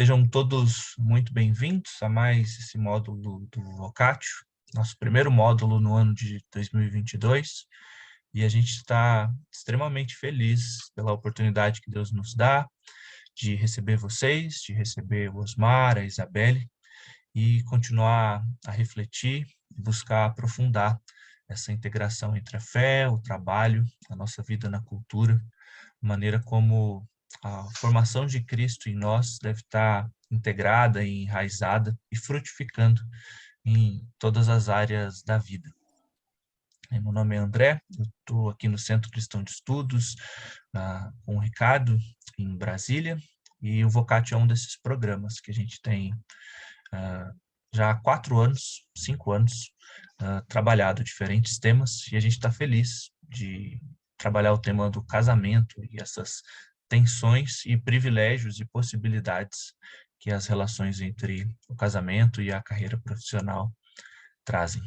Sejam todos muito bem-vindos a mais esse módulo do Vocatio, nosso primeiro módulo no ano de 2022, e a gente está extremamente feliz pela oportunidade que Deus nos dá de receber vocês, de receber o Osmar, a Isabelle, e continuar a refletir e buscar aprofundar essa integração entre a fé, o trabalho, a nossa vida na cultura, maneira como a formação de Cristo em nós deve estar integrada e enraizada e frutificando em todas as áreas da vida. Meu nome é André, eu estou aqui no Centro Cristão de Estudos, com o Ricardo, em Brasília, e o Vocatio é um desses programas que a gente tem já há 5 anos, trabalhado diferentes temas, e a gente está feliz de trabalhar o tema do casamento e essas tensões e privilégios e possibilidades que as relações entre o casamento e a carreira profissional trazem.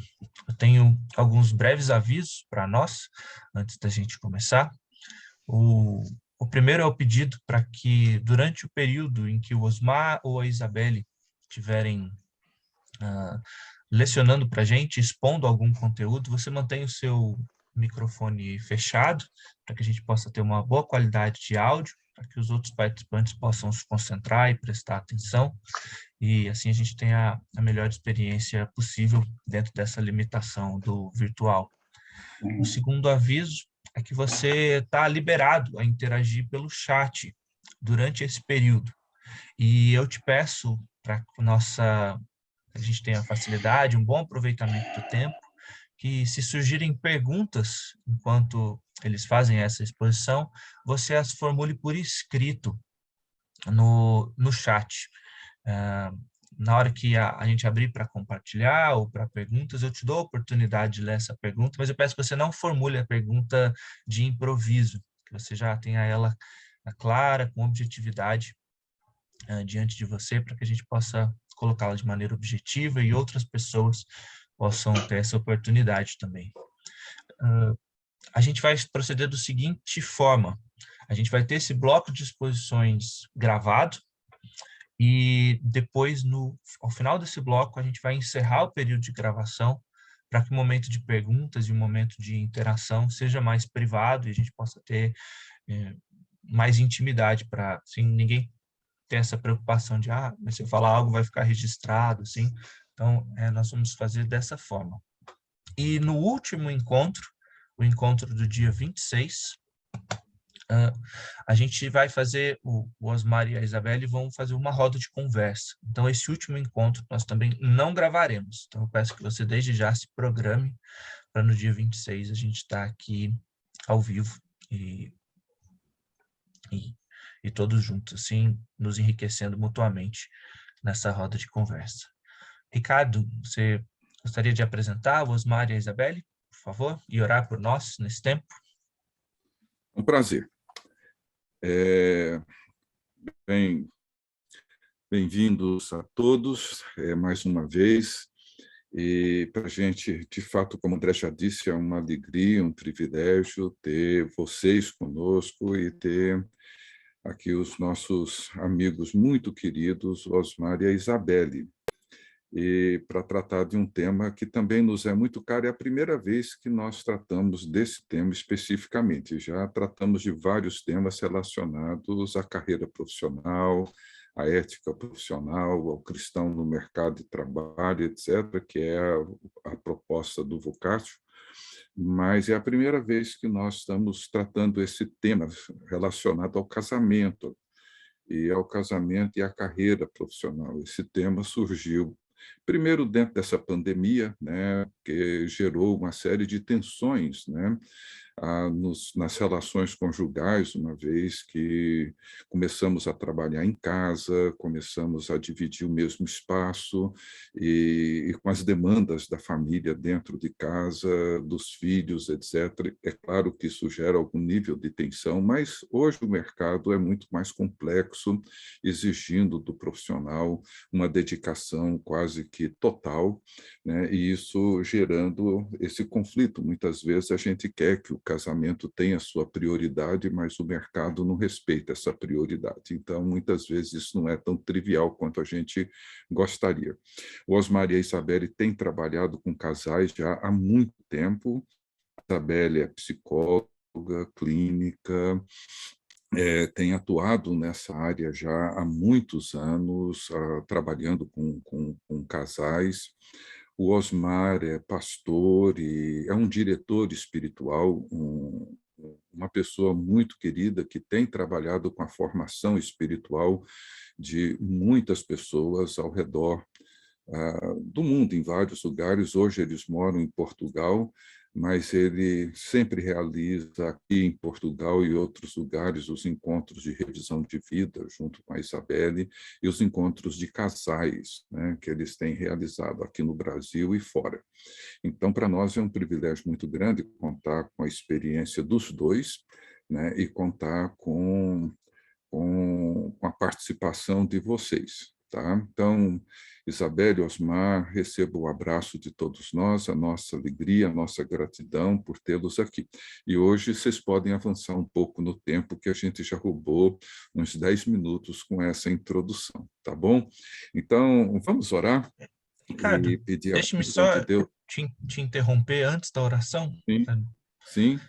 Eu tenho alguns breves avisos para nós, antes da gente começar. O primeiro é o pedido para que, durante o período em que o Osmar ou a Isabelle tiverem lecionando para a gente, expondo algum conteúdo, você mantém o seu microfone fechado, para que a gente possa ter uma boa qualidade de áudio, para que os outros participantes possam se concentrar e prestar atenção, e assim a gente tenha a melhor experiência possível dentro dessa limitação do virtual. O segundo aviso é que você está liberado a interagir pelo chat durante esse período, e eu te peço para a gente tenha facilidade, um bom aproveitamento do tempo, que se surgirem perguntas enquanto eles fazem essa exposição, você as formule por escrito no chat. Na hora que a gente abrir para compartilhar ou para perguntas, eu te dou a oportunidade de ler essa pergunta, mas eu peço que você não formule a pergunta de improviso, que você já tenha ela clara, com objetividade, diante de você, para que a gente possa colocá-la de maneira objetiva e outras pessoas possam ter essa oportunidade também. A gente vai proceder da seguinte forma: a gente vai ter esse bloco de exposições gravado e depois, ao final desse bloco, a gente vai encerrar o período de gravação para que o momento de perguntas e o momento de interação seja mais privado e a gente possa ter mais intimidade para, assim, ninguém ter essa preocupação de, mas se eu falar algo vai ficar registrado, assim. Então, nós vamos fazer dessa forma. E no último encontro, o encontro do dia 26, a gente vai fazer, o Osmar e a Isabelle vão fazer uma roda de conversa. Então, esse último encontro nós também não gravaremos. Então, eu peço que você desde já se programe para no dia 26 a gente estar aqui ao vivo e todos juntos, assim, nos enriquecendo mutuamente nessa roda de conversa. Ricardo, você gostaria de apresentar o Osmar e a Isabelle, por favor, e orar por nós nesse tempo? Um prazer. Bem-vindos a todos, mais uma vez. E para a gente, de fato, como o André já disse, é uma alegria, um privilégio ter vocês conosco e ter aqui os nossos amigos muito queridos, Osmar e a Isabelle, e para tratar de um tema que também nos é muito caro. É a primeira vez que nós tratamos desse tema especificamente. Já tratamos de vários temas relacionados à carreira profissional, à ética profissional, ao cristão no mercado de trabalho, etc., que é a proposta do Vocatio, mas é a primeira vez que nós estamos tratando esse tema relacionado ao casamento, e à carreira profissional. Esse tema surgiu primeiro dentro dessa pandemia, né, que gerou uma série de tensões, né, nas relações conjugais, uma vez que começamos a trabalhar em casa, começamos a dividir o mesmo espaço e com as demandas da família dentro de casa, dos filhos, etc. É claro que isso gera algum nível de tensão, mas hoje o mercado é muito mais complexo, exigindo do profissional uma dedicação quase que total, né? E isso gerando esse conflito. Muitas vezes a gente quer que o casamento tem a sua prioridade, mas o mercado não respeita essa prioridade. Então, muitas vezes, isso não é tão trivial quanto a gente gostaria. O Osmar e a Isabelle têm trabalhado com casais já há muito tempo. A Isabelle é psicóloga, clínica, tem atuado nessa área já há muitos anos, trabalhando com casais. O Osmar é pastor e é um diretor espiritual, uma pessoa muito querida que tem trabalhado com a formação espiritual de muitas pessoas ao redor do mundo, em vários lugares. Hoje eles moram em Portugal, mas ele sempre realiza aqui em Portugal e outros lugares os encontros de revisão de vida, junto com a Isabelle, e os encontros de casais, né, que eles têm realizado aqui no Brasil e fora. Então, para nós é um privilégio muito grande contar com a experiência dos dois, né, e contar com a participação de vocês. Tá? Então, Isabelle, Osmar, recebo o abraço de todos nós, a nossa alegria, a nossa gratidão por tê-los aqui. E hoje vocês podem avançar um pouco no tempo, que a gente já roubou uns 10 minutos com essa introdução, tá bom? Então, vamos orar Ricardo, e pedir a deixe-me bênção de só Deus. te interromper antes da oração. Sim, sim.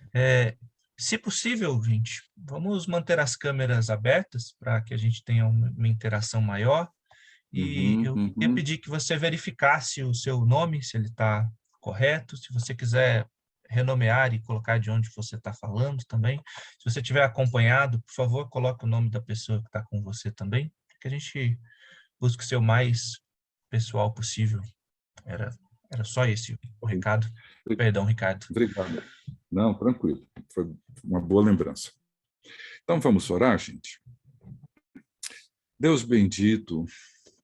Se possível, gente, vamos manter as câmeras abertas para que a gente tenha uma interação maior. E eu queria pedir que você verificasse o seu nome, se ele está correto. Se você quiser renomear e colocar de onde você está falando também. Se você tiver acompanhado, por favor, coloque o nome da pessoa que está com você também, para que a gente busque ser o mais pessoal possível. Era só esse o recado. Perdão, Ricardo. Obrigado. Não, tranquilo. Foi uma boa lembrança. Então, vamos orar, gente? Deus bendito,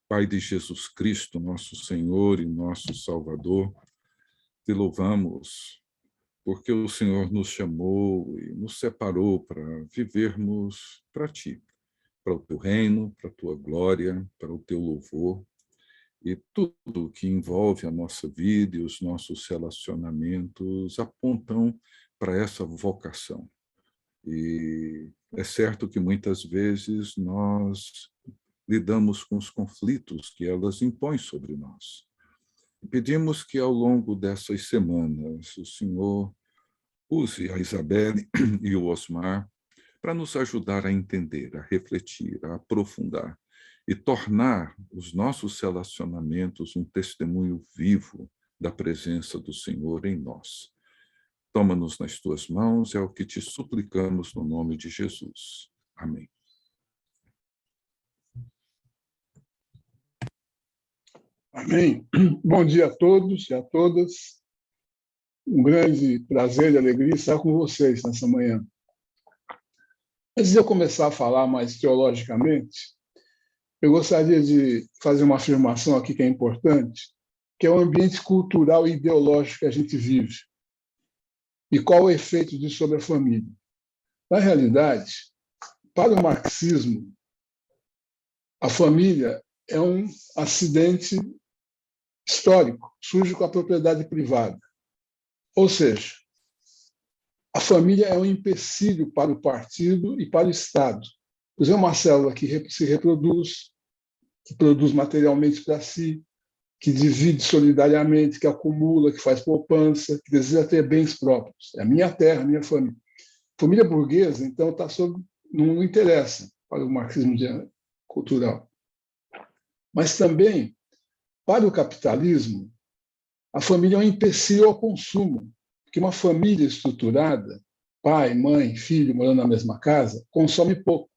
Pai de Jesus Cristo, nosso Senhor e nosso Salvador, te louvamos porque o Senhor nos chamou e nos separou para vivermos para Ti, para o Teu reino, para a Tua glória, para o Teu louvor. E tudo que envolve a nossa vida e os nossos relacionamentos apontam para essa vocação. E é certo que muitas vezes nós lidamos com os conflitos que elas impõem sobre nós. Pedimos que ao longo dessas semanas o Senhor use a Isabelle e o Osmar para nos ajudar a entender, a refletir, a aprofundar e tornar os nossos relacionamentos um testemunho vivo da presença do Senhor em nós. Toma-nos nas tuas mãos, é o que te suplicamos no nome de Jesus. Amém. Amém. Bom dia a todos e a todas. Um grande prazer e alegria estar com vocês nessa manhã. Antes de eu começar a falar mais teologicamente, eu gostaria de fazer uma afirmação aqui que é importante, que é o ambiente cultural e ideológico que a gente vive. E qual o efeito disso sobre a família? Na realidade, para o marxismo, a família é um acidente histórico, surge com a propriedade privada. Ou seja, a família é um empecilho para o partido e para o Estado. Pois é uma célula que se reproduz, que produz materialmente para si, que divide solidariamente, que acumula, que faz poupança, que deseja ter bens próprios. É a minha terra, a minha família. Família burguesa, então, não interessa para o marxismo cultural. Mas também, para o capitalismo, a família é um empecilho ao consumo, porque uma família estruturada, pai, mãe, filho, morando na mesma casa, consome pouco.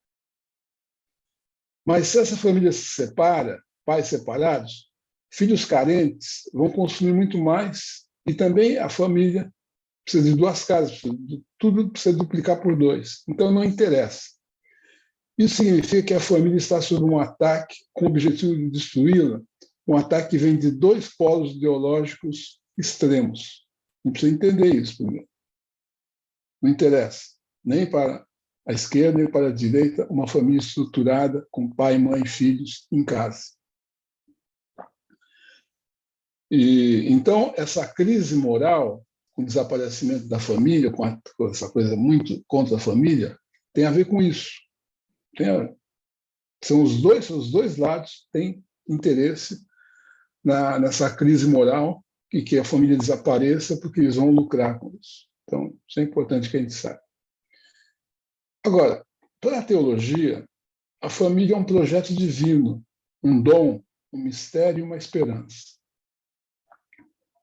Mas se essa família se separa, pais separados, filhos carentes vão consumir muito mais, e também a família precisa de duas casas, tudo precisa duplicar por 2. Então, não interessa. Isso significa que a família está sob um ataque com o objetivo de destruí-la, um ataque que vem de 2 polos ideológicos extremos. Não precisa entender isso primeiro. Não interessa, nem para a esquerda, nem para a direita, uma família estruturada com pai, mãe, filhos em casa. E então, essa crise moral com o desaparecimento da família, com essa coisa muito contra a família, tem a ver com isso. São os dois lados têm interesse nessa crise moral e que a família desapareça porque eles vão lucrar com isso. Então, isso é importante que a gente saiba. Agora, para a teologia, a família é um projeto divino, um dom, um mistério e uma esperança.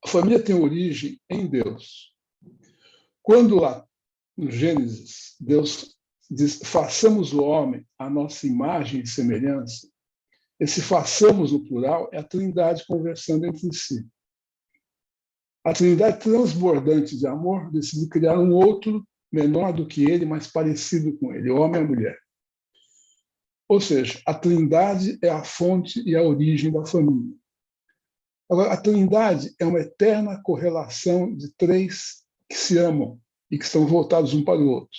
A família tem origem em Deus. Quando lá no Gênesis, Deus diz, façamos o homem à nossa imagem e semelhança, esse façamos no plural é a Trindade conversando entre si. A Trindade transbordante de amor decide criar um outro menor do que ele, mas parecido com ele, o homem e a mulher. Ou seja, a Trindade é a fonte e a origem da família. Agora, a Trindade é uma eterna correlação de três que se amam e que estão voltados um para o outro.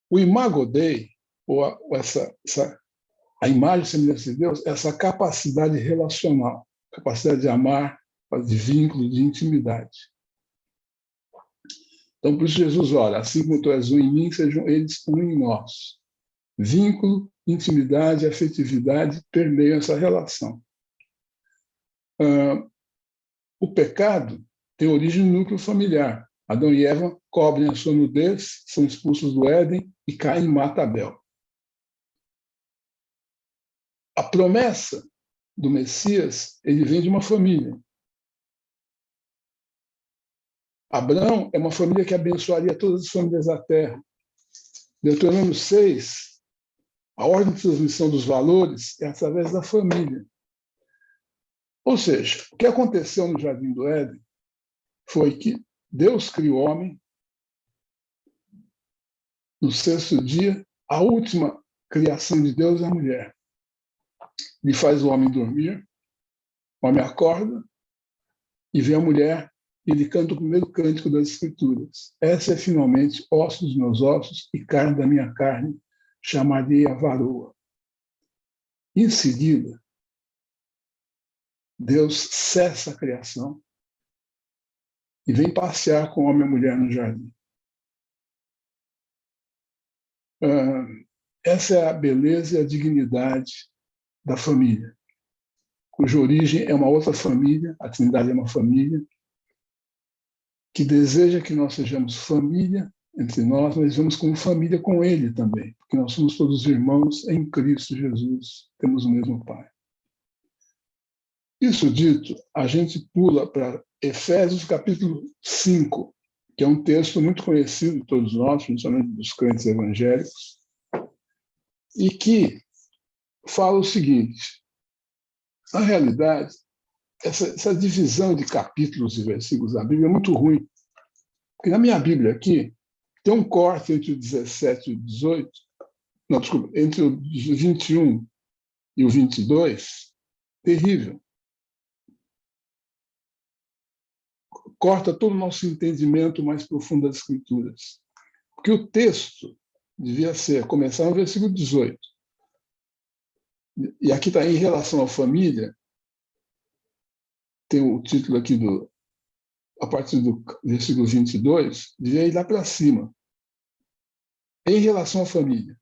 O Imago Dei, ou a imagem e semelhança de Deus, é essa capacidade relacional, capacidade de amar, de vínculo, de intimidade. Então, por isso Jesus ora, assim como tu és um em mim, sejam eles um em nós. Vínculo, intimidade, afetividade permeiam essa relação. O pecado tem origem no núcleo familiar. Adão e Eva cobrem a sua nudez, são expulsos do Éden e Caim mata Abel. A promessa do Messias, ele vem de uma família. Abraão é uma família que abençoaria todas as famílias da terra. Deuteronômio 6, a ordem de transmissão dos valores é através da família. Ou seja, o que aconteceu no Jardim do Éden foi que Deus criou o homem. No sexto dia, a última criação de Deus é a mulher. Ele faz o homem dormir, o homem acorda e vê a mulher e ele canta o primeiro cântico das Escrituras. Essa é finalmente osso dos meus ossos e carne da minha carne, chamarei a varoa. Em seguida, Deus cessa a criação e vem passear com o homem e a mulher no jardim. Essa é a beleza e a dignidade da família, cuja origem é uma outra família, a Trindade é uma família, que deseja que nós sejamos família entre nós, mas vivemos como família com Ele também, porque nós somos todos irmãos em Cristo Jesus, temos o mesmo Pai. Isso dito, a gente pula para Efésios capítulo 5, que é um texto muito conhecido de todos nós, principalmente dos crentes evangélicos, e que fala o seguinte: na realidade, essa divisão de capítulos e versículos da Bíblia é muito ruim. Porque na minha Bíblia aqui, tem um corte entre o 17 e o 18, não, desculpa, entre o 21 e o 22, terrível. Corta todo o nosso entendimento mais profundo das Escrituras. Porque o texto devia começar no versículo 18. E aqui está em relação à família, tem o título aqui a partir do versículo 22, devia ir lá para cima. Em relação à família,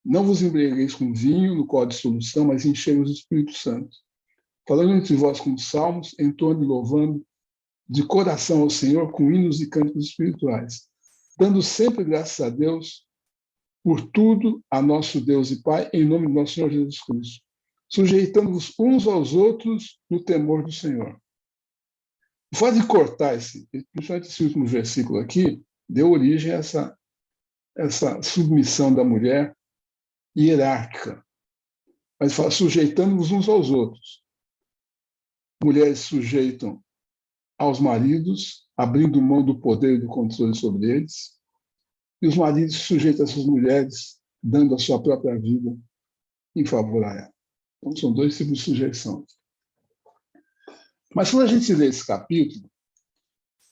não vos embriagueis com vinho, no qual há dissolução, mas enchei-vos do Espírito Santo, falando entre vós com salmos, entoando e louvando de coração ao Senhor com hinos e cânticos espirituais, dando sempre graças a Deus por tudo a nosso Deus e Pai, em nome do nosso Senhor Jesus Cristo, sujeitando-vos uns aos outros no temor do Senhor. O fato de cortar principalmente esse último versículo aqui, deu origem a essa submissão da mulher hierárquica. Mas fala, sujeitando-vos uns aos outros. Mulheres sujeitam aos maridos, abrindo mão do poder e do controle sobre eles, e os maridos sujeitam essas mulheres, dando a sua própria vida em favor a ela. Então, são dois tipos de sujeição. Mas quando a gente lê esse capítulo,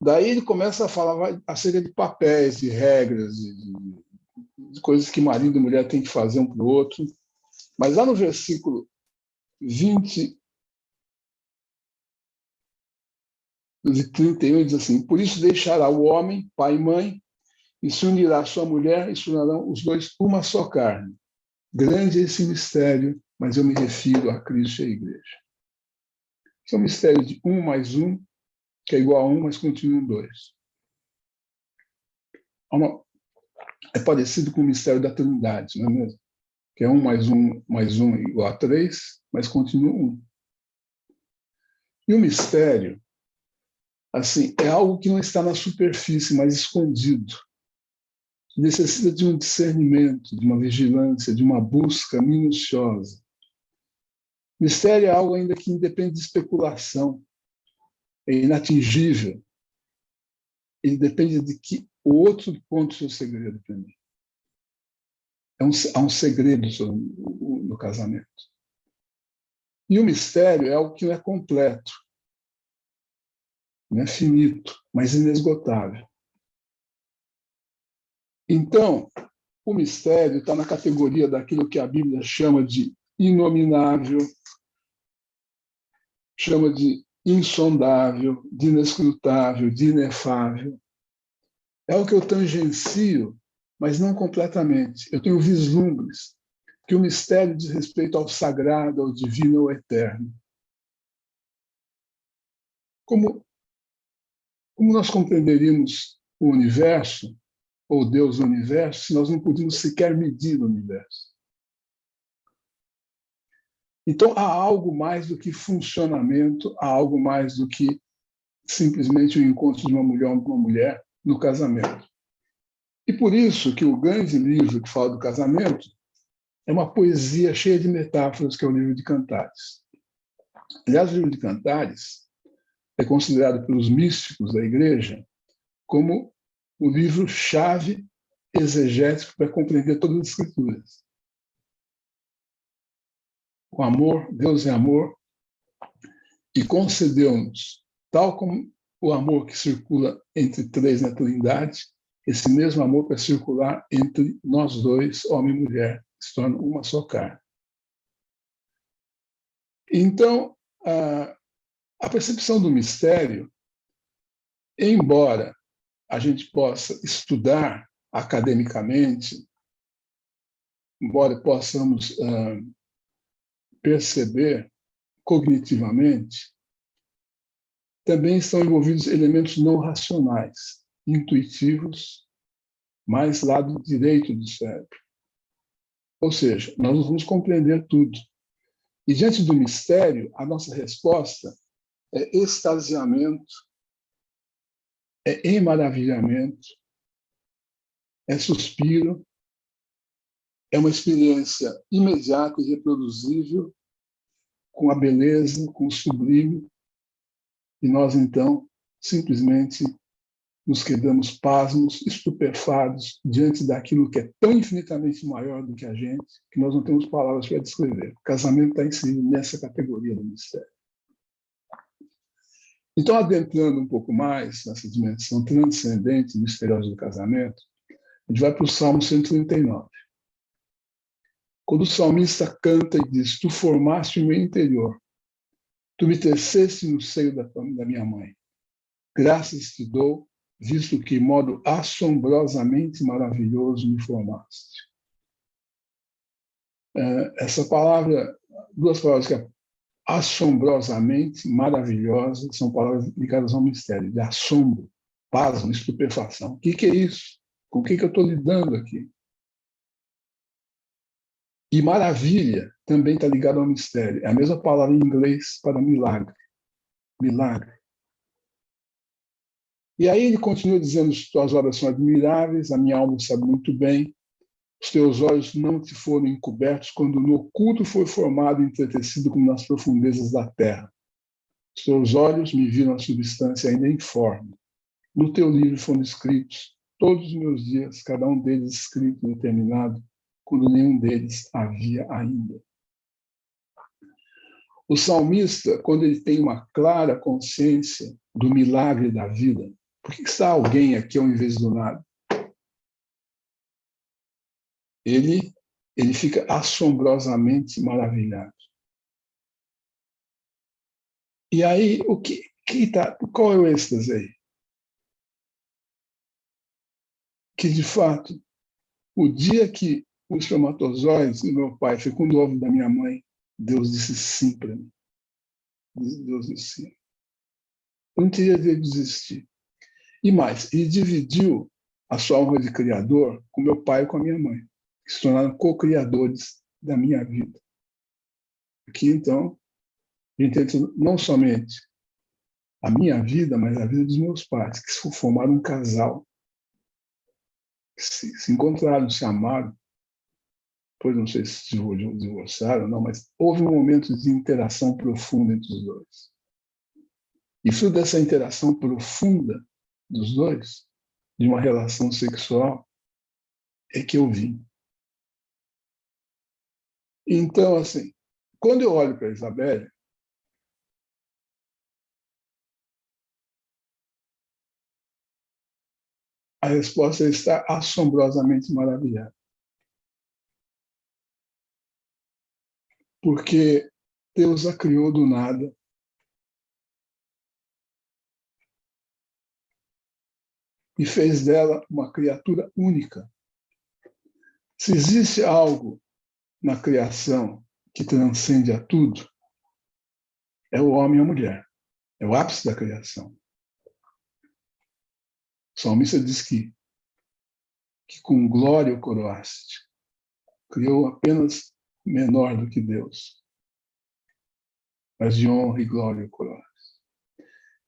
daí ele começa a falar acerca de papéis, de regras, de coisas que marido e mulher têm que fazer um para o outro. Mas lá no versículo 20, 31 diz assim: por isso deixará o homem, pai e mãe, e se unirá à sua mulher, e se tornarão os dois uma só carne. Grande é esse mistério, mas eu me refiro a Cristo e à igreja. Esse é um mistério de 1 mais 1, que é igual a 1, mas continua em 2. É parecido com o mistério da Trindade, não é mesmo? Que é 1 mais 1 igual a 3, mas continua 1. E o mistério, assim, é algo que não está na superfície, mas escondido. Necessita de um discernimento, de uma vigilância, de uma busca minuciosa. Mistério é algo ainda que independe de especulação, é inatingível. Ele depende de que o outro conte o seu segredo para mim. Há um segredo no casamento. E o mistério é algo que não é completo, não é finito, mas inesgotável. Então, o mistério está na categoria daquilo que a Bíblia chama de inominável, chama de insondável, de inescrutável, de inefável. É o que eu tangencio, mas não completamente. Eu tenho vislumbres, que o mistério diz respeito ao sagrado, ao divino, ao eterno. Como nós compreenderíamos o universo, ou Deus no universo, se nós não podíamos sequer medir o universo? Então, há algo mais do que funcionamento, há algo mais do que simplesmente o encontro de uma mulher com uma mulher no casamento. E por isso que o grande livro que fala do casamento é uma poesia cheia de metáforas, que é o livro de Cantares. Aliás, o livro de Cantares é considerado pelos místicos da Igreja como o livro-chave exegético para compreender todas as Escrituras. O amor, Deus é amor, e concedeu-nos, tal como o amor que circula entre três na Trindade, esse mesmo amor para circular entre nós dois, homem e mulher, que se torna uma só carne. Então, a percepção do mistério, embora a gente possa estudar academicamente, embora possamos perceber cognitivamente, também estão envolvidos elementos não racionais, intuitivos, mais lado direito do cérebro. Ou seja, nós não vamos compreender tudo. E diante do mistério, a nossa resposta é extasiamento, é emaravilhamento, é suspiro, é uma experiência imediata e reproduzível, com a beleza, com o sublime, e nós, então, simplesmente nos quedamos pasmos, estupefados, diante daquilo que é tão infinitamente maior do que a gente, que nós não temos palavras para descrever. O casamento está inserido nessa categoria do mistério. Então, adentrando um pouco mais nessa dimensão transcendente e misteriosa do casamento, a gente vai para o Salmo 139. Quando o salmista canta e diz: tu formaste o meu interior, tu me teceste no seio da minha mãe. Graças te dou, visto que modo assombrosamente maravilhoso me formaste. Essa palavra, duas palavras que é assombrosamente maravilhosa, são palavras ligadas ao mistério, de assombro, pasmo, estupefação. O que é isso? Com o que eu estou lidando aqui? E maravilha também está ligado ao mistério. É a mesma palavra em inglês para milagre. Milagre. E aí ele continua dizendo: as tuas obras são admiráveis, a minha alma sabe muito bem, os teus olhos não te foram encobertos quando no oculto foi formado e entretecido como nas profundezas da terra. Os teus olhos me viram a substância ainda informe. No teu livro foram escritos todos os meus dias, cada um deles escrito e determinado, quando nenhum deles havia ainda. O salmista, quando ele tem uma clara consciência do milagre da vida, por que está alguém aqui ao invés do nada? Ele fica assombrosamente maravilhado. E aí, Qual é o êxtase aí? Que, de fato, o dia que os espermatozoides do meu pai fecundou o óvulo da minha mãe, Deus disse sim para mim. Deus disse sim. Eu não teria de desistir. E mais, ele dividiu a sua honra de criador com meu pai e com a minha mãe, que se tornaram co-criadores da minha vida. Aqui, então, a gente entra não somente a minha vida, mas a vida dos meus pais, que formaram um casal, que se encontraram, se amaram, depois não sei se divorciaram ou não, mas houve um momento de interação profunda entre os dois. E fruto dessa interação profunda dos dois, de uma relação sexual, é que eu vim. Então, assim, quando eu olho para a Isabelle, a resposta está assombrosamente maravilhada. Porque Deus a criou do nada. E fez dela uma criatura única. Se existe algo na criação que transcende a tudo, é o homem e a mulher. É o ápice da criação. O salmista diz que com glória o coroaste. Criou apenas menor do que Deus. Mas de honra e glória o coroaste.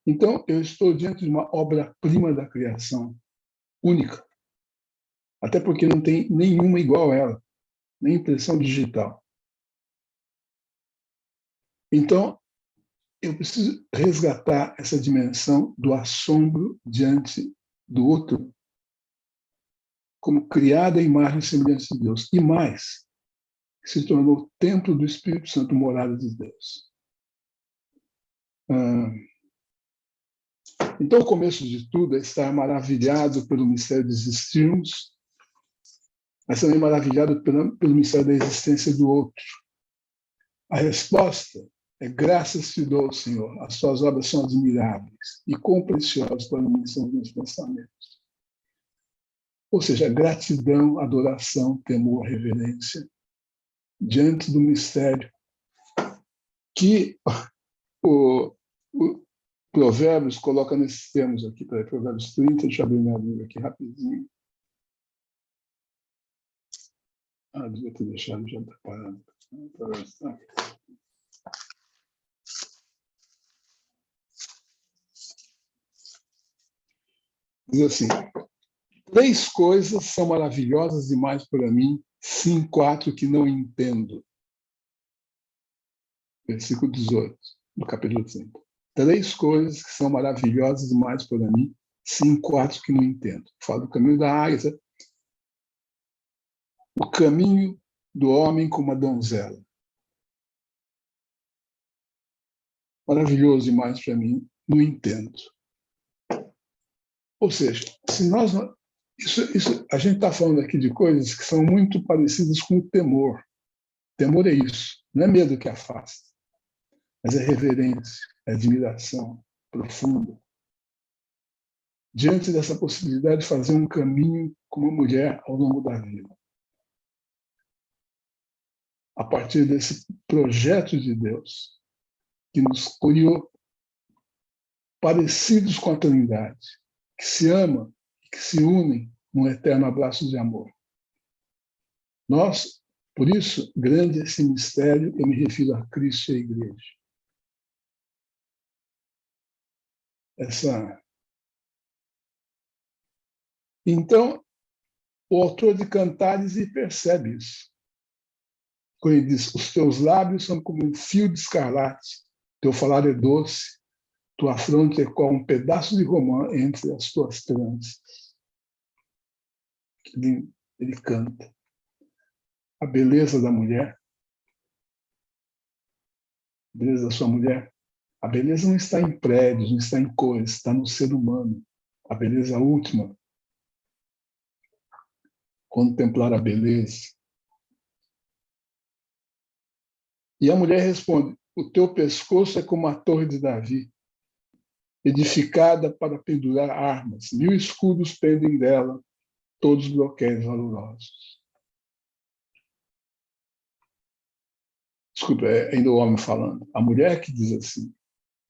Então, eu estou diante de uma obra-prima da criação, única. Até porque não tem nenhuma igual a ela, nem impressão digital. Então, eu preciso resgatar essa dimensão do assombro diante do outro, como criada a imagem e semelhança de Deus. E mais, se tornou o templo do Espírito Santo, morada de Deus. Então, o começo de tudo é estar maravilhado pelo mistério de existirmos, mas também maravilhado pelo mistério da existência do outro. A resposta é: graças te dou, Senhor, as tuas obras são admiráveis e quão preciosas para mim são os meus pensamentos. Ou seja, gratidão, adoração, temor, reverência, diante do mistério que o Provérbios coloca nesses termos aqui, Provérbios 30, deixa eu abrir minha Bíblia aqui rapidinho. Devia ter deixado já preparado. Diz assim: 3 coisas são maravilhosas demais para mim, sim, 4 que não entendo. Versículo 18, do capítulo 30. 3 coisas que são maravilhosas demais para mim, sim, 4 que não entendo. Fala do caminho da águia, o caminho do homem como a donzela. Maravilhoso demais para mim, não entendo. Ou seja, se nós a gente está falando aqui de coisas que são muito parecidas com o temor. Temor é isso, não é medo que afasta, mas é reverência, é admiração profunda. Diante dessa possibilidade de fazer um caminho com uma mulher ao longo da vida. A partir desse projeto de Deus, que nos criou parecidos com a Trindade, que se amam e que se unem num eterno abraço de amor. Nós, por isso, grande esse mistério, eu me refiro a Cristo e a Igreja. Então, o autor de Cantares percebe isso. Quando ele diz: os teus lábios são como um fio de escarlate, teu falar é doce, tua fronte é como um pedaço de romã entre as tuas tranças. Ele canta. A beleza da mulher, a beleza da sua mulher, a beleza não está em prédios, não está em cores, está no ser humano. A beleza última. Contemplar a beleza. E a mulher responde: o teu pescoço é como a torre de Davi. edificada para pendurar armas. 1000 escudos pendem dela, todos bloqueios valorosos. Desculpa, é ainda o homem falando. A mulher que diz assim: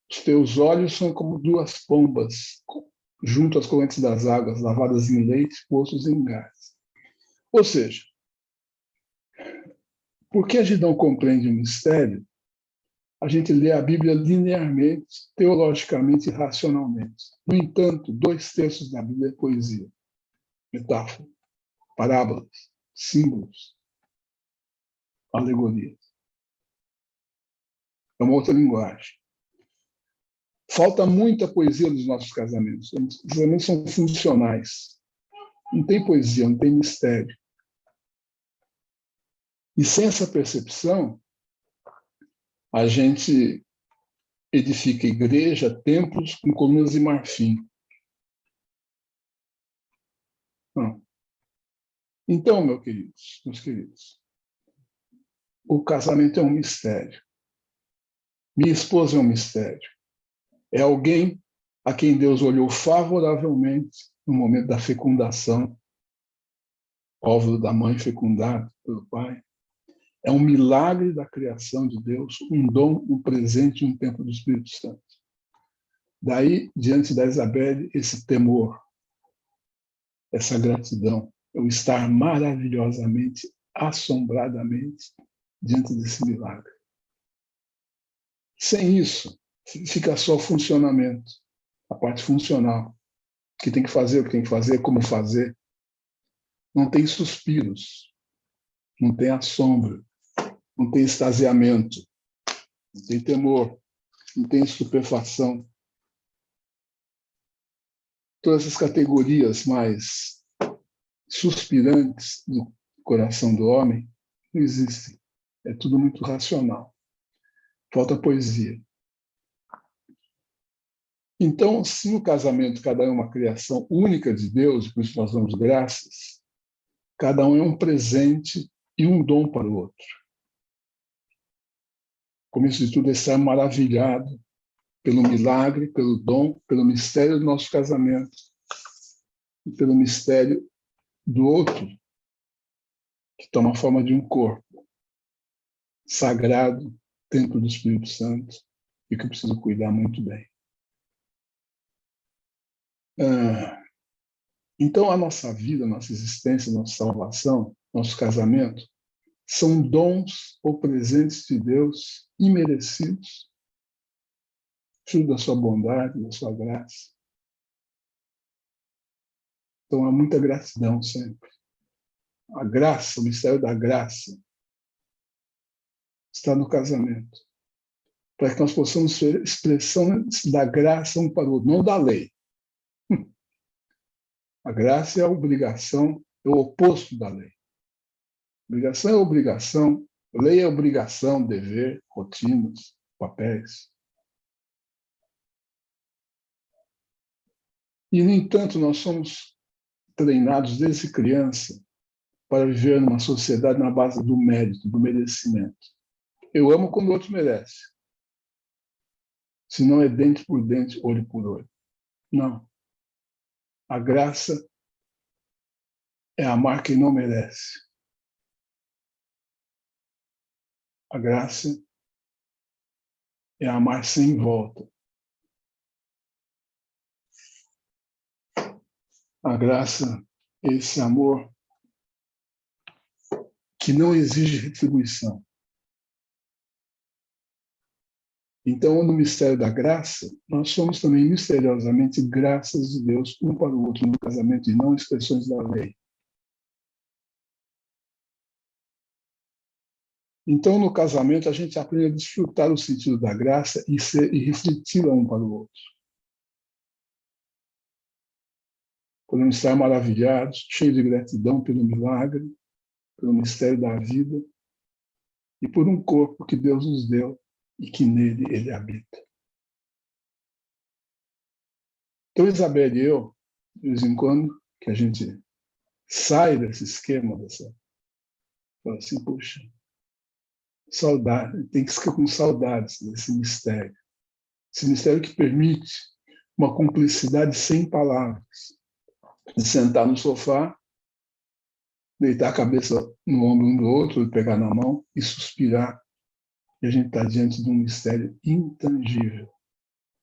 os teus olhos são como 2 pombas, junto às correntes das águas, lavadas em leite, postos em gás. Ou seja, porque a gente não compreende o mistério, a gente lê a Bíblia linearmente, teologicamente e racionalmente. No entanto, 2/3 da Bíblia é poesia, metáfora, parábolas, símbolos, alegorias. É uma outra linguagem. Falta muita poesia nos nossos casamentos. Os casamentos são funcionais. Não tem poesia, não tem mistério. E sem essa percepção, a gente edifica igreja, templos com colunas de marfim. Não. Então, meus queridos, o casamento é um mistério. Minha esposa é um mistério. É alguém a quem Deus olhou favoravelmente no momento da fecundação, óvulo da mãe fecundado pelo pai. É um milagre da criação de Deus, um dom, um presente, um tempo do Espírito Santo. Daí, diante da Isabelle, esse temor, essa gratidão, eu estar maravilhosamente, assombradamente diante desse milagre. Sem isso, fica só o funcionamento, a parte funcional, que tem que fazer, o que tem que fazer, como fazer. Não tem suspiros, não tem assombro, não tem extasiamento, não tem temor, não tem estupefação. Todas essas categorias mais suspirantes do coração do homem não existem. É tudo muito racional. Falta poesia. Então, se no casamento cada um é uma criação única de Deus, por isso nós damos graças, cada um é um presente e um dom para o outro. Como isso de tudo, é estar maravilhado pelo milagre, pelo dom, pelo mistério do nosso casamento e pelo mistério do outro, que toma a forma de um corpo sagrado, templo do Espírito Santo, e que eu preciso cuidar muito bem. Então, a nossa vida, a nossa existência, a nossa salvação, nosso casamento, são dons ou presentes de Deus imerecidos, fruto da sua bondade, da sua graça. Então, há muita gratidão sempre. A graça, o mistério da graça, está no casamento, para que nós possamos ser expressão da graça um para o outro, não da lei. A graça é a obrigação, é o oposto da lei. Obrigação é obrigação, lei é obrigação, dever, rotinas, papéis. E, no entanto, nós somos treinados desde criança para viver numa sociedade na base do mérito, do merecimento. Eu amo quando o outro merece. Se não é dente por dente, olho por olho. Não. A graça é amar quem não merece. A graça é amar sem volta. A graça é esse amor que não exige retribuição. Então, no mistério da graça, nós somos também misteriosamente graças de Deus um para o outro no casamento e não expressões da lei. Então, no casamento, a gente aprende a desfrutar o sentido da graça e refleti-la um para o outro. Podemos estar maravilhados, cheios de gratidão pelo milagre, pelo mistério da vida e por um corpo que Deus nos deu e que nele ele habita. Então, Isabel e eu, de vez em quando, que a gente sai desse esquema, fala assim, poxa, saudade, tem que ficar com saudades desse mistério. Esse mistério que permite uma cumplicidade sem palavras, de sentar no sofá, deitar a cabeça no ombro um do outro, pegar na mão e suspirar. E a gente está diante de um mistério intangível,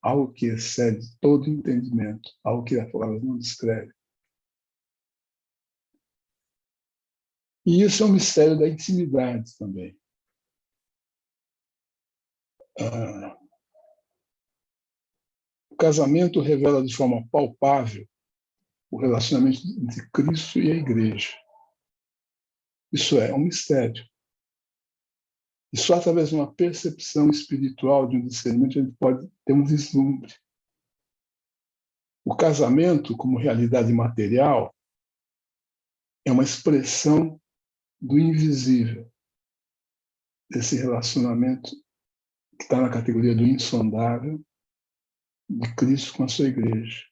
algo que excede todo entendimento, algo que a palavra não descreve. E isso é um mistério da intimidade também. O casamento revela de forma palpável o relacionamento entre Cristo e a igreja. Isso é um mistério. E só através de uma percepção espiritual, de um discernimento, a gente pode ter um vislumbre. O casamento, como realidade material, é uma expressão do invisível, desse relacionamento que está na categoria do insondável, de Cristo com a sua igreja.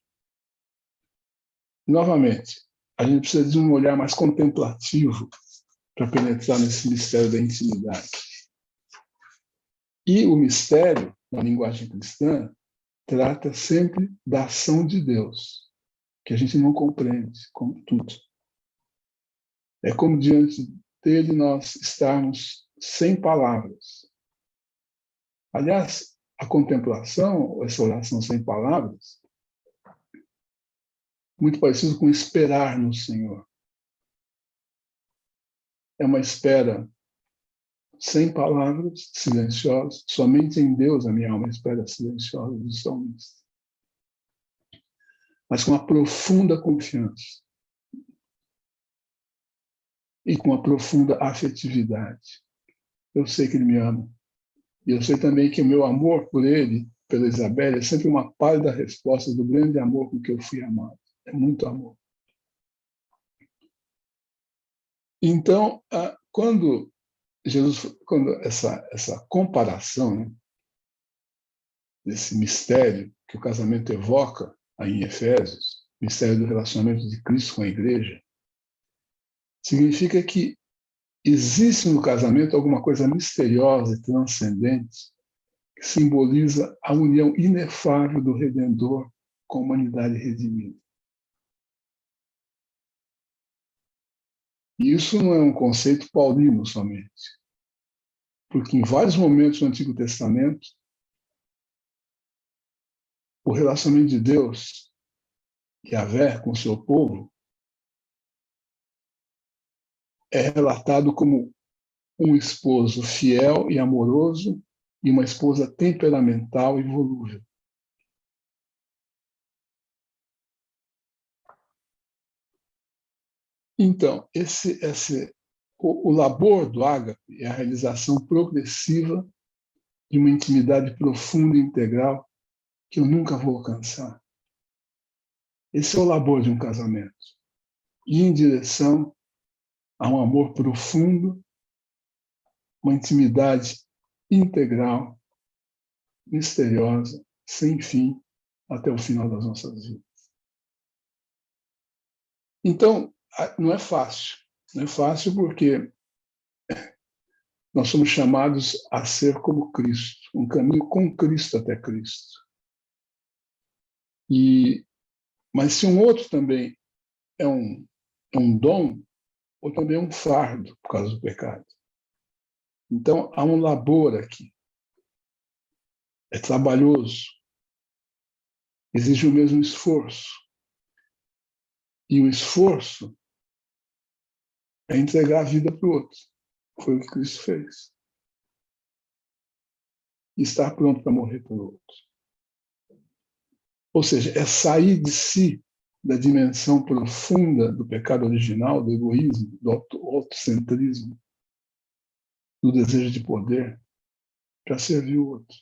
Novamente, a gente precisa de um olhar mais contemplativo para penetrar nesse mistério da intimidade. E o mistério, na linguagem cristã, trata sempre da ação de Deus, que a gente não compreende, como tudo. É como diante dele nós estarmos sem palavras. Aliás, a contemplação, essa oração sem palavras, muito parecido com esperar no Senhor. É uma espera sem palavras, silenciosa. Somente em Deus a minha alma espera silenciosa do salmista. Mas com uma profunda confiança. E com uma profunda afetividade. Eu sei que ele me ama. E eu sei também que o meu amor por ele, pela Isabel, é sempre uma pálida resposta do grande amor com que eu fui amado. É muito amor. Então, quando essa comparação, né, desse mistério que o casamento evoca aí em Efésios, mistério do relacionamento de Cristo com a igreja, significa que existe no casamento alguma coisa misteriosa e transcendente que simboliza a união inefável do Redentor com a humanidade redimida. E isso não é um conceito paulino somente, porque em vários momentos do Antigo Testamento, o relacionamento de Deus, Yahvé, com o seu povo, é relatado como um esposo fiel e amoroso e uma esposa temperamental e volúvel. Então, o labor do ágape é a realização progressiva de uma intimidade profunda e integral que eu nunca vou alcançar. Esse é o labor de um casamento. Ir em direção a um amor profundo, uma intimidade integral, misteriosa, sem fim, até o final das nossas vidas. Então, não é fácil. Não é fácil porque nós somos chamados a ser como Cristo, um caminho com Cristo até Cristo. Mas se um outro também é um dom, ou também é um fardo por causa do pecado. Então, há um labor aqui. É trabalhoso. Exige o mesmo esforço. E o esforço é entregar a vida para o outro. Foi o que Cristo fez. E estar pronto para morrer pelo outro. Ou seja, é sair de si, da dimensão profunda do pecado original, do egoísmo, do autocentrismo, do desejo de poder, para servir o outro.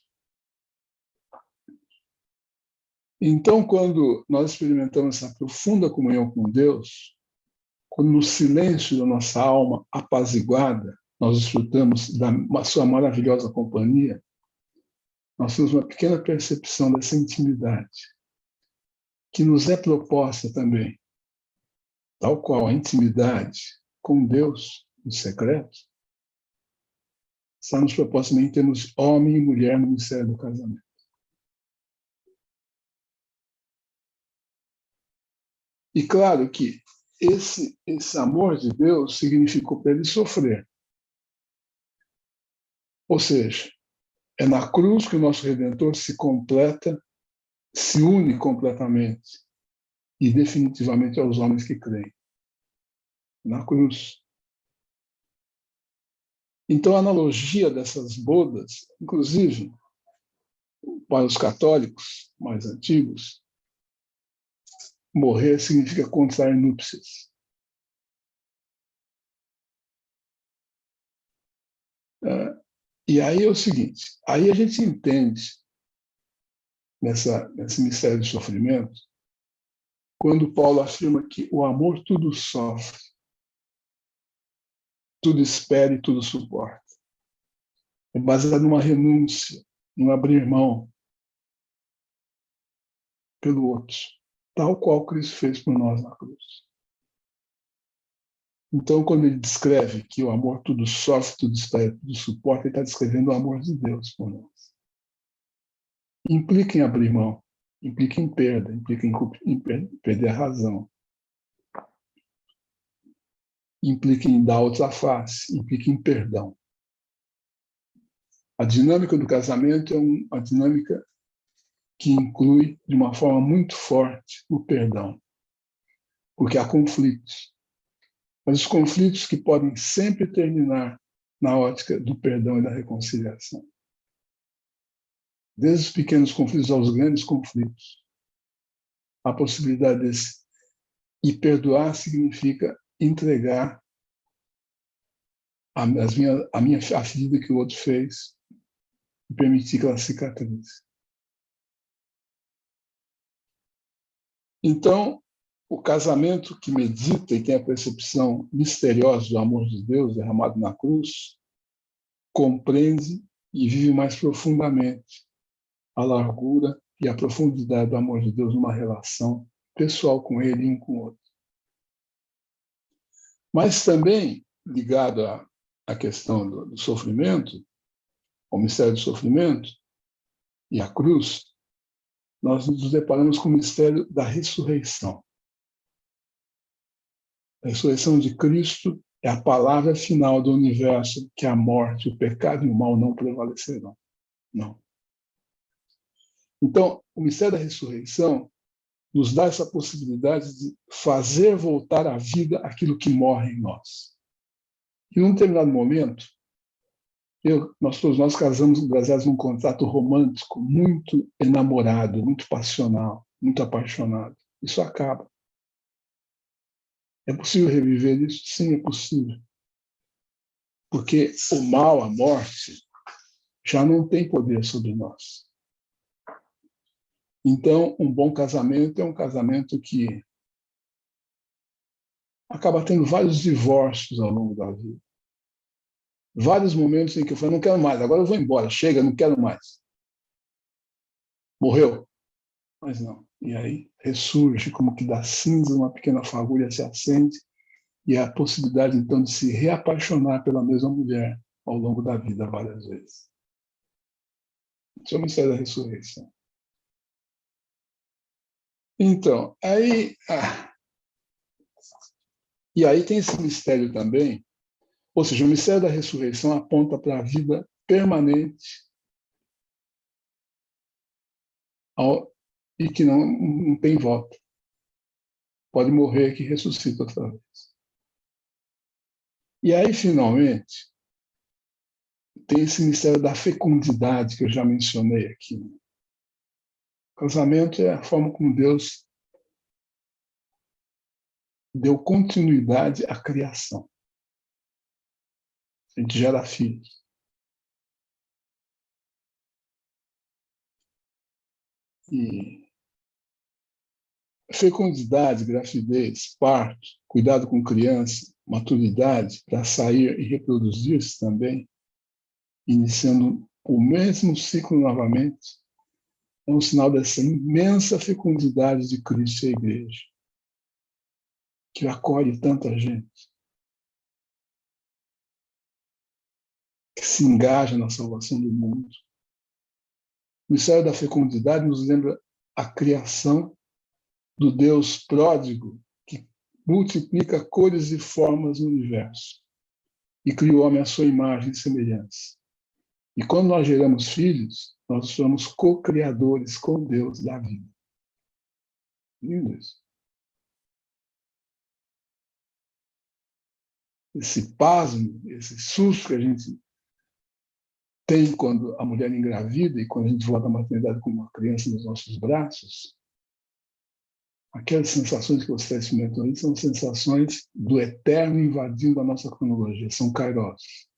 Então, quando nós experimentamos essa profunda comunhão com Deus, quando no silêncio da nossa alma apaziguada, nós desfrutamos da sua maravilhosa companhia, nós temos uma pequena percepção dessa intimidade, que nos é proposta também, tal qual a intimidade com Deus, no secreto, está nos proposta também termos homem e mulher no mistério do casamento. E claro que esse amor de Deus significou para ele sofrer. Ou seja, é na cruz que o nosso Redentor se completa, se une completamente e definitivamente aos homens que creem. Na cruz. Então, a analogia dessas bodas, inclusive para os católicos mais antigos, morrer significa contrair núpcias. E aí é o seguinte, aí a gente entende nesse mistério do sofrimento, quando Paulo afirma que o amor tudo sofre, tudo espera e tudo suporta. É baseado numa renúncia, num abrir mão pelo outro, tal qual Cristo fez por nós na cruz. Então, quando ele descreve que o amor tudo sofre, tudo espera, tudo suporta, ele está descrevendo o amor de Deus por nós. Implica em abrir mão, implica em perda, implica em perder a razão, implica em dar outra face, implica em perdão. A dinâmica do casamento é uma dinâmica que inclui, de uma forma muito forte, o perdão, porque há conflitos. Mas os conflitos que podem sempre terminar na ótica do perdão e da reconciliação. Desde os pequenos conflitos aos grandes conflitos. A possibilidade desse. E perdoar significa entregar a ferida que o outro fez e permitir que ela cicatrize. Então, o casamento que medita e tem a percepção misteriosa do amor de Deus derramado na cruz, compreende e vive mais profundamente a largura e a profundidade do amor de Deus numa relação pessoal com ele e um com o outro. Mas também, ligado à questão do sofrimento, ao mistério do sofrimento e à cruz, nós nos deparamos com o mistério da ressurreição. A ressurreição de Cristo é a palavra final do universo que a morte, o pecado e o mal não prevalecerão. Não. Então, o mistério da ressurreição nos dá essa possibilidade de fazer voltar à vida aquilo que morre em nós. E num determinado momento, todos nós casamos baseados num contrato romântico, muito enamorado, muito passional, muito apaixonado. Isso acaba. É possível reviver isso? Sim, é possível. Porque o mal, a morte, já não tem poder sobre nós. Então, um bom casamento é um casamento que acaba tendo vários divórcios ao longo da vida. Vários momentos em que eu falei, não quero mais, agora eu vou embora, chega, não quero mais. Morreu. Mas não. E aí ressurge, como que da cinza uma pequena fagulha se acende, e a possibilidade, então, de se reapaixonar pela mesma mulher ao longo da vida várias vezes. Isso é o mistério da ressurreição. Então, e aí tem esse mistério também, ou seja, o mistério da ressurreição aponta para a vida permanente e que não tem volta. Pode morrer que ressuscita outra vez. E aí, finalmente, tem esse mistério da fecundidade que eu já mencionei aqui. O casamento é a forma como Deus deu continuidade à criação. A gente gera filhos. E fecundidade, gravidez, parto, cuidado com criança, maturidade para sair e reproduzir-se também, iniciando o mesmo ciclo novamente, é um sinal dessa imensa fecundidade de Cristo e a Igreja, que acolhe tanta gente, que se engaja na salvação do mundo. O mistério da fecundidade nos lembra a criação do Deus pródigo que multiplica cores e formas no universo e criou o homem à sua imagem e semelhança. E quando nós geramos filhos, nós somos co-criadores com Deus da vida. Lindo isso. Esse pasmo, esse susto que a gente tem quando a mulher engravida e quando a gente volta à maternidade com uma criança nos nossos braços, aquelas sensações que você está experimentando aí são sensações do eterno invadindo a nossa cronologia, são kairos.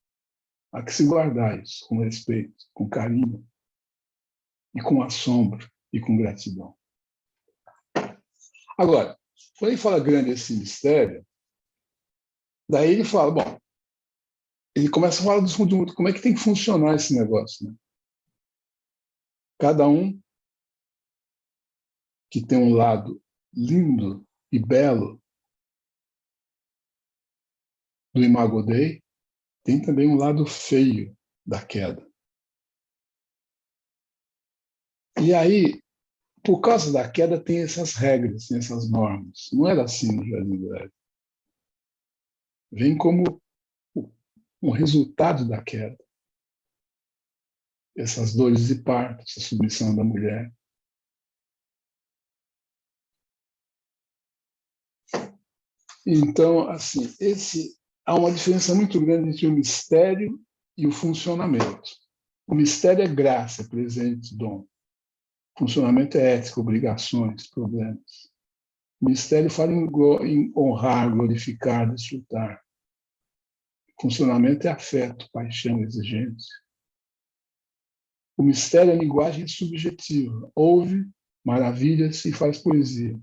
Há que se guardar isso com respeito, com carinho, e com assombro e com gratidão. Agora, quando ele fala grande esse mistério, daí ele fala, bom, ele começa a falar de como é que tem que funcionar esse negócio, né? Cada um que tem um lado lindo e belo do Imago Dei, tem também um lado feio da queda. E aí, por causa da queda, tem essas regras, tem essas normas. Não era assim no Jardim do Éden. Vem como um resultado da queda. Essas dores de parto, essa submissão da mulher. Então, assim, há uma diferença muito grande entre o mistério e o funcionamento. O mistério é graça, presente, dom. O funcionamento é ética, obrigações, problemas. O mistério fala em honrar, glorificar, desfrutar. O funcionamento é afeto, paixão, exigência. O mistério é linguagem subjetiva. Ouve, maravilha-se e faz poesia.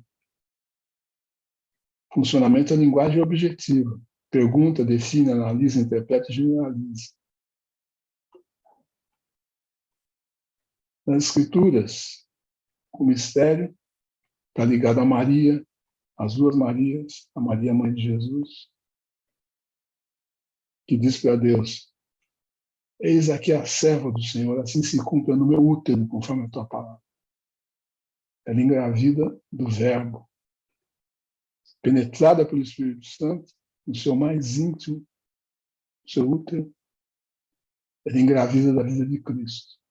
O funcionamento é linguagem objetiva. Pergunta, define, analisa, interpreta e generaliza. Nas Escrituras, o mistério está ligado a Maria, as duas Marias, a Maria, mãe de Jesus, que diz para Deus, eis aqui a serva do Senhor, assim se cumpra no meu útero, conforme a tua palavra. Ela engravida do Verbo, penetrada pelo Espírito Santo, no seu mais íntimo, no seu útero, ela engravida da vida de Cristo.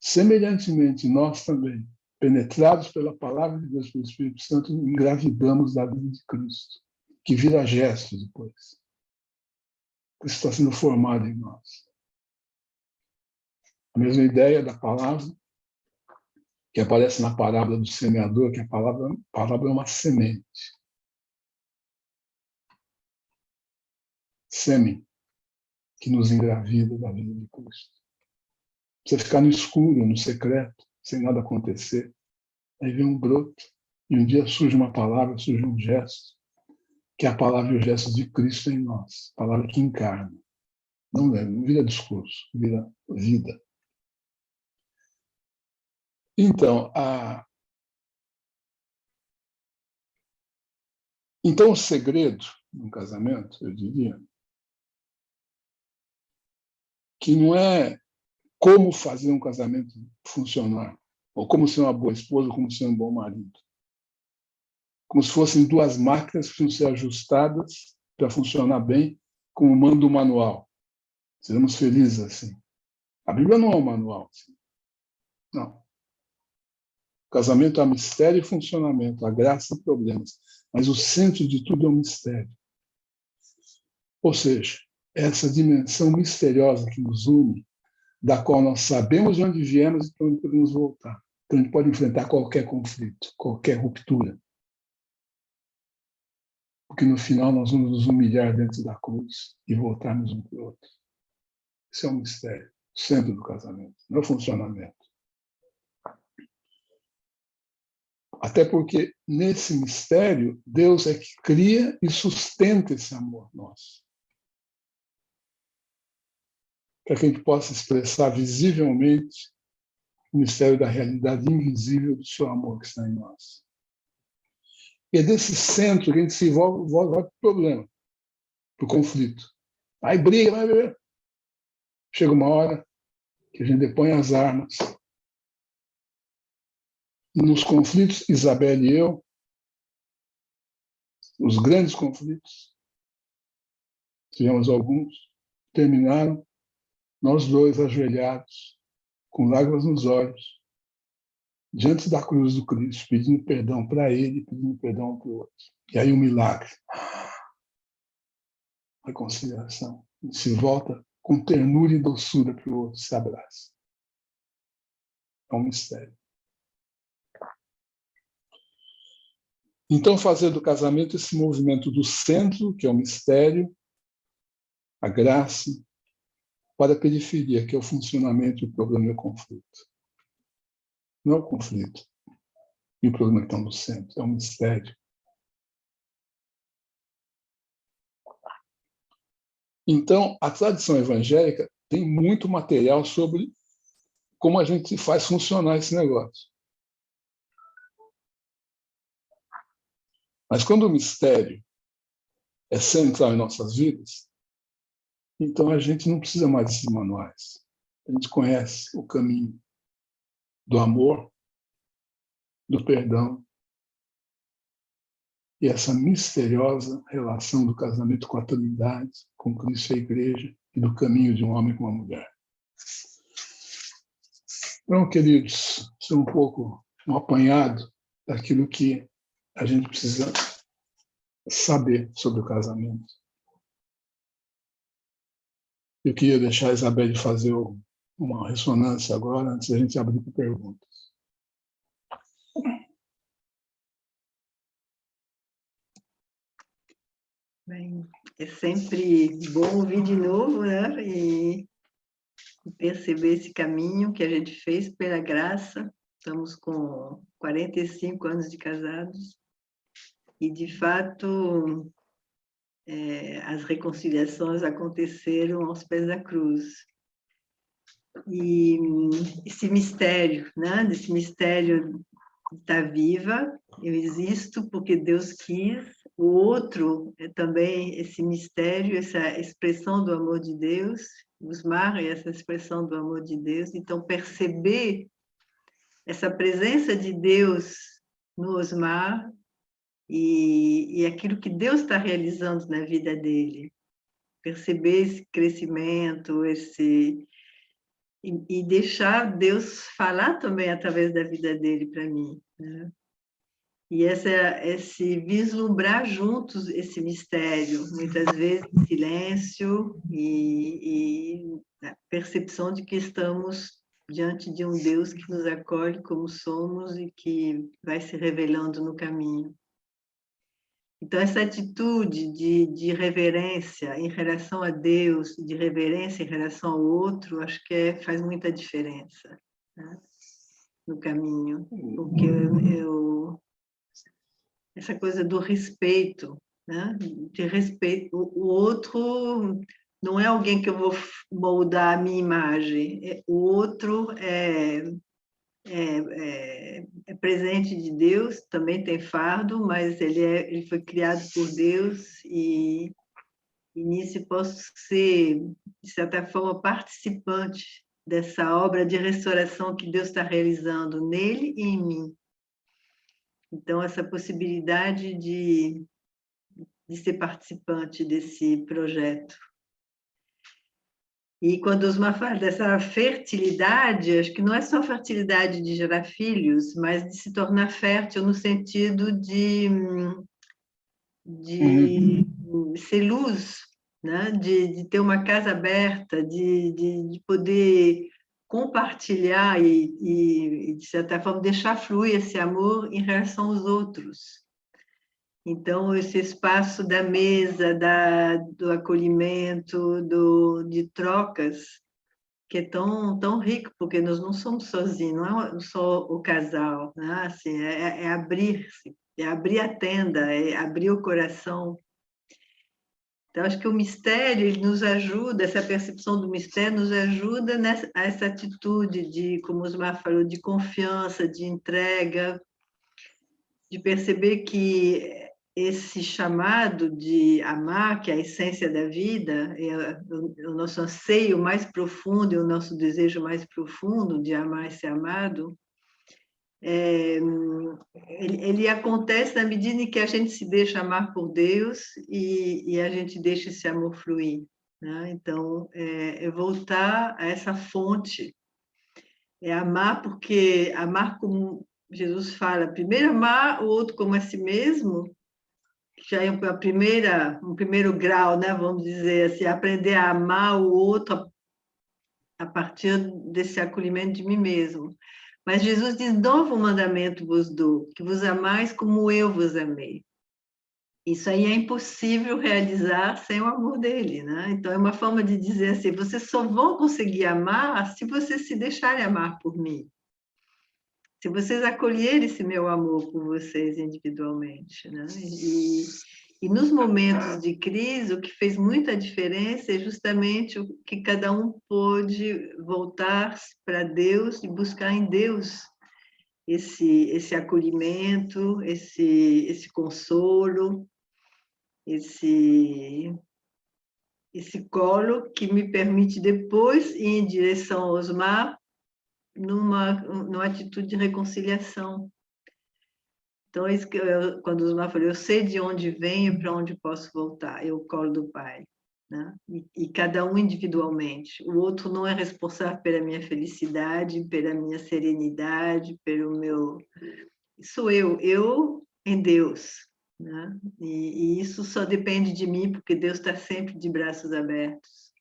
Semelhantemente, nós também, penetrados pela palavra de Deus, pelo Espírito Santo, engravidamos da vida de Cristo, que vira gesto depois. Cristo está sendo formado em nós. A mesma ideia da palavra, que aparece na parábola do semeador, que a palavra é uma semente. Sêmen, que nos engravida da vida de Cristo. Você ficar no escuro, no secreto, sem nada acontecer, aí vem um broto, e um dia surge uma palavra, surge um gesto, que é a palavra e o gesto de Cristo em nós, a palavra que encarna. Não vira discurso, vira vida. Então, então o segredo de um casamento, eu diria, que não é como fazer um casamento funcionar, ou como ser uma boa esposa, ou como ser um bom marido. Como se fossem duas máquinas que precisam ser ajustadas para funcionar bem, como manda o manual. Seremos felizes assim. A Bíblia não é um manual. Assim. Não. O casamento é mistério e funcionamento, a graça e problemas. Mas o centro de tudo é um mistério. Ou seja, essa dimensão misteriosa que nos une, da qual nós sabemos de onde viemos e para onde podemos voltar. Então, a gente pode enfrentar qualquer conflito, qualquer ruptura. Porque no final nós vamos nos humilhar dentro da cruz e voltarmos um para o outro. Isso é um mistério, o centro do casamento, não é o funcionamento. Até porque, nesse mistério, Deus é que cria e sustenta esse amor nosso. Para que a gente possa expressar visivelmente o mistério da realidade invisível do seu amor que está em nós. E é desse centro que a gente se envolve para o problema, para o conflito. Aí briga, vai ver. Chega uma hora que a gente depõe as armas. E nos conflitos, Isabel e eu, os grandes conflitos, tivemos alguns, terminaram nós dois ajoelhados, com lágrimas nos olhos, diante da cruz do Cristo, pedindo perdão para ele, pedindo perdão um para o outro. E aí o milagre. Reconciliação. A gente se volta com ternura e doçura para o outro, se abraça. É um mistério. Então, fazer do casamento esse movimento do centro, que é o mistério, a graça, para a periferia, que é o funcionamento e o problema e o conflito. Não é o conflito e o problema que estão no centro, é o mistério. Então, a tradição evangélica tem muito material sobre como a gente faz funcionar esse negócio. Mas quando o mistério é central em nossas vidas, então a gente não precisa mais desses manuais. A gente conhece o caminho do amor, do perdão e essa misteriosa relação do casamento com a Trindade, com Cristo e a Igreja, e do caminho de um homem com uma mulher. Então, queridos, isso é um pouco um apanhado daquilo que a gente precisa saber sobre o casamento. Eu queria deixar a Isabelle fazer uma ressonância agora, antes da gente abrir para perguntas. Bem, é sempre bom ouvir de novo, né? E perceber esse caminho que a gente fez pela graça. Estamos com 45 anos de casados e, de fato, as reconciliações aconteceram aos pés da cruz. E esse mistério, né? Desse mistério de estar viva, eu existo porque Deus quis. O outro é também esse mistério, essa expressão do amor de Deus. Osmar é essa expressão do amor de Deus. Então, perceber essa presença de Deus no Osmar e aquilo que Deus está realizando na vida dele. Perceber esse crescimento, e deixar Deus falar também através da vida dele para mim, né? E esse vislumbrar juntos esse mistério, muitas vezes em silêncio e a percepção de que estamos diante de um Deus que nos acolhe como somos e que vai se revelando no caminho. Então, essa atitude de reverência em relação a Deus, de reverência em relação ao outro, acho que faz muita diferença, né, no caminho, porque essa coisa do respeito, né, de respeito, o outro não é alguém que eu vou moldar a minha imagem, o outro é presente de Deus, também tem fardo, mas ele foi criado por Deus e nisso posso ser, de certa forma, participante dessa obra de restauração que Deus está realizando nele e em mim. Então, essa possibilidade de ser participante desse projeto. E quando Osmar fala dessa fertilidade, acho que não é só fertilidade de gerar filhos, mas de se tornar fértil no sentido de ser luz, né? De ter uma casa aberta, de poder compartilhar e, de certa forma, deixar fluir esse amor em relação aos outros. Então, esse espaço da mesa, do acolhimento, de trocas, que é tão rico, porque nós não somos sozinhos, não é só o casal, né? Assim, é abrir-se, é abrir a tenda, é abrir o coração. Então, acho que o mistério ele nos ajuda, essa percepção do mistério nos ajuda a essa atitude de, como o Osmar falou, de confiança, de entrega, de perceber que esse chamado de amar, que é a essência da vida, é o nosso anseio mais profundo e o nosso desejo mais profundo de amar e ser amado, ele acontece na medida em que a gente se deixa amar por Deus e a gente deixa esse amor fluir, né? Então, é voltar a essa fonte, é amar, porque amar como Jesus fala, primeiro amar o outro como a si mesmo, que já é um primeiro grau, né? Vamos dizer assim, aprender a amar o outro a partir desse acolhimento de mim mesmo. Mas Jesus diz, novo mandamento vos dou, que vos amais como eu vos amei. Isso aí é impossível realizar sem o amor dele, né? Então, é uma forma de dizer assim, vocês só vão conseguir amar se vocês se deixarem amar por mim. Se vocês acolherem esse meu amor por vocês individualmente, né? E nos momentos de crise, o que fez muita diferença é justamente o que cada um pôde voltar para Deus e buscar em Deus esse acolhimento, esse consolo, esse colo que me permite depois ir em direção ao Osmar numa atitude de reconciliação. Então, é isso que quando o Osmar falou, eu sei de onde venho e para onde posso voltar, eu colo do Pai, né? E cada um individualmente. O outro não é responsável pela minha felicidade, pela minha serenidade, pelo meu... Sou eu em Deus, né? E isso só depende de mim, porque Deus está sempre de braços abertos.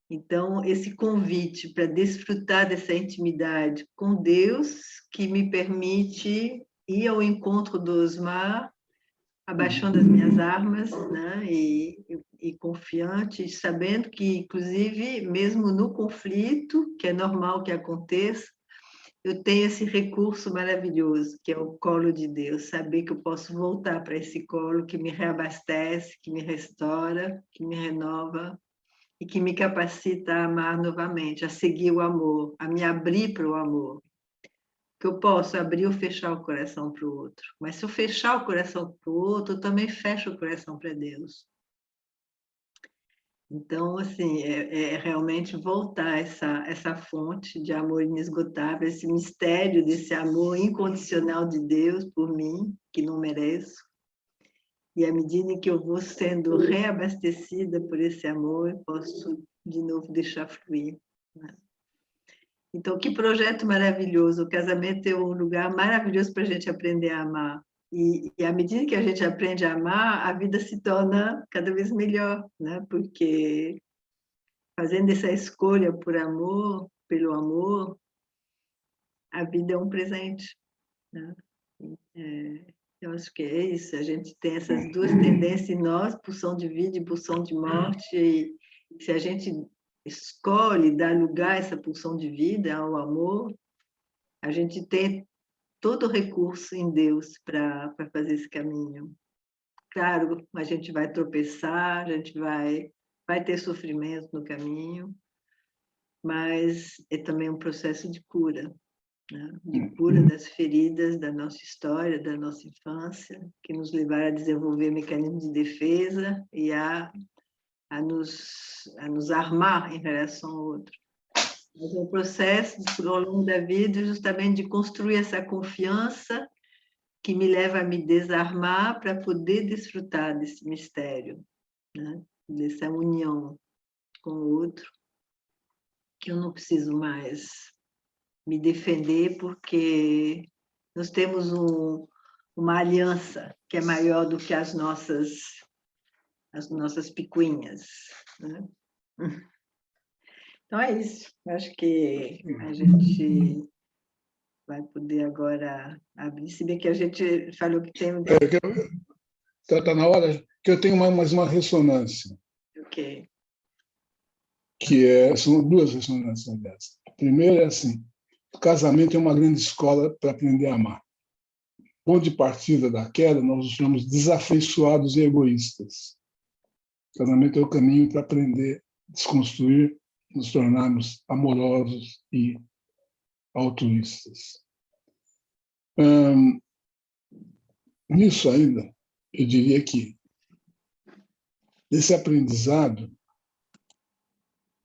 Então, esse convite para desfrutar dessa intimidade com Deus, que me permite ir ao encontro do Osmar, abaixando as minhas armas, né? E confiante, sabendo que, inclusive, mesmo no conflito, que é normal que aconteça, eu tenho esse recurso maravilhoso, que é o colo de Deus, saber que eu posso voltar para esse colo que me reabastece, que me restaura, que me renova, e que me capacita a amar novamente, a seguir o amor, a me abrir para o amor. Que eu posso abrir ou fechar o coração para o outro. Mas se eu fechar o coração para o outro, eu também fecho o coração para Deus. Então, assim, é realmente voltar essa fonte de amor inesgotável, esse mistério desse amor incondicional de Deus por mim, que não mereço. E à medida em que eu vou sendo reabastecida por esse amor, eu posso de novo deixar fluir, né? Então, que projeto maravilhoso! O casamento é um lugar maravilhoso para a gente aprender a amar. E à medida que a gente aprende a amar, a vida se torna cada vez melhor, né? Porque fazendo essa escolha por amor, pelo amor, a vida é um presente, né? Eu acho que é isso, a gente tem essas duas tendências em nós, pulsão de vida e pulsão de morte, e se a gente escolhe dar lugar a essa pulsão de vida, ao amor, a gente tem todo o recurso em Deus para fazer esse caminho. Claro, a gente vai tropeçar, a gente vai ter sofrimento no caminho, mas é também um processo de cura, né? De cura das feridas da nossa história, da nossa infância, que nos levaram a desenvolver mecanismos de defesa e a nos armar em relação ao outro. Mas é um processo, ao longo da vida, justamente de construir essa confiança que me leva a me desarmar para poder desfrutar desse mistério, né? Dessa união com o outro, que eu não preciso mais me defender, porque nós temos uma aliança que é maior do que as nossas picuinhas, né? Então é isso. Eu acho que a gente vai poder agora abrir, se bem que a gente falou que tem... Está na hora que eu tenho mais uma ressonância. Ok. São duas ressonâncias, aliás. A primeira é assim, o casamento é uma grande escola para aprender a amar. Ponto de partida da queda, nós nos chamamos desafeiçoados e egoístas. O casamento é o caminho para aprender a desconstruir, nos tornarmos amorosos e altruístas. Nisso ainda, eu diria que nesse aprendizado,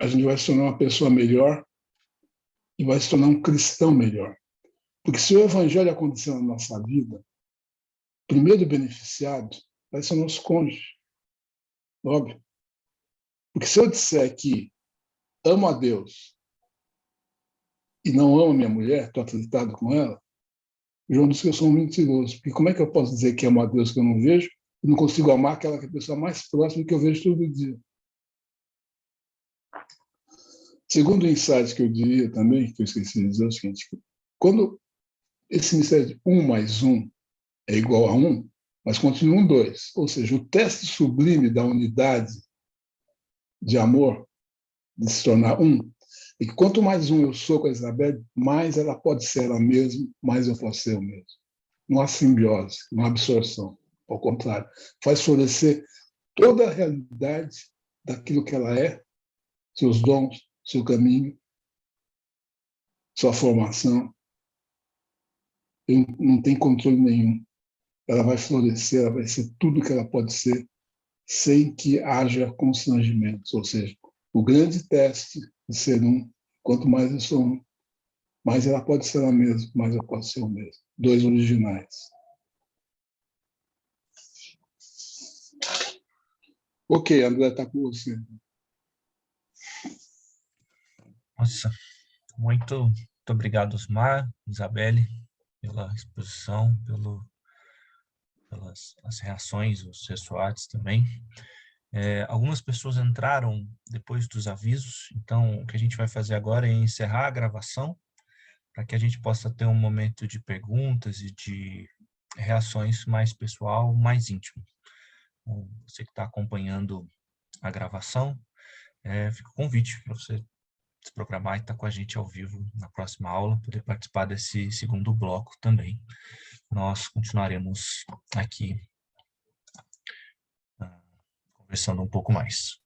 a gente vai se tornar uma pessoa melhor e vai se tornar um cristão melhor. Porque se o evangelho acontecer na nossa vida, o primeiro beneficiado vai ser o nosso cônjuge. Óbvio. Porque se eu disser que amo a Deus e não amo a minha mulher, estou atritado com ela, João diz que eu sou um mentiroso. Porque como é que eu posso dizer que amo a Deus que eu não vejo e não consigo amar aquela pessoa mais próxima que eu vejo todo dia? Segundo o insight que eu diria também, que eu esqueci de dizer, é o seguinte: quando esse mistério de 1 mais 1 é igual a 1, mas continua um 2, ou seja, o teste sublime da unidade de amor, de se tornar um, e que quanto mais um eu sou com a Isabel, mais ela pode ser ela mesma, mais eu posso ser eu mesmo. Não há simbiose, não há absorção. Ao contrário, faz florescer toda a realidade daquilo que ela é, seus dons, seu caminho, sua formação. E não tem controle nenhum. Ela vai florescer, ela vai ser tudo que ela pode ser, sem que haja constrangimentos. Ou seja, o grande teste de ser um, quanto mais eu sou um, mais ela pode ser ela mesma, mais eu posso ser o mesmo. 2 originais. Ok, André, está com você. Nossa, muito obrigado, Osmar, Isabelle, pela exposição, pelas as reações, os ressoates também. Algumas pessoas entraram depois dos avisos, então o que a gente vai fazer agora é encerrar a gravação, para que a gente possa ter um momento de perguntas e de reações mais pessoal, mais íntimo. Então, você que está acompanhando a gravação, fica o convite para você se programar e estar com a gente ao vivo na próxima aula, poder participar desse segundo bloco também. Nós continuaremos aqui conversando um pouco mais.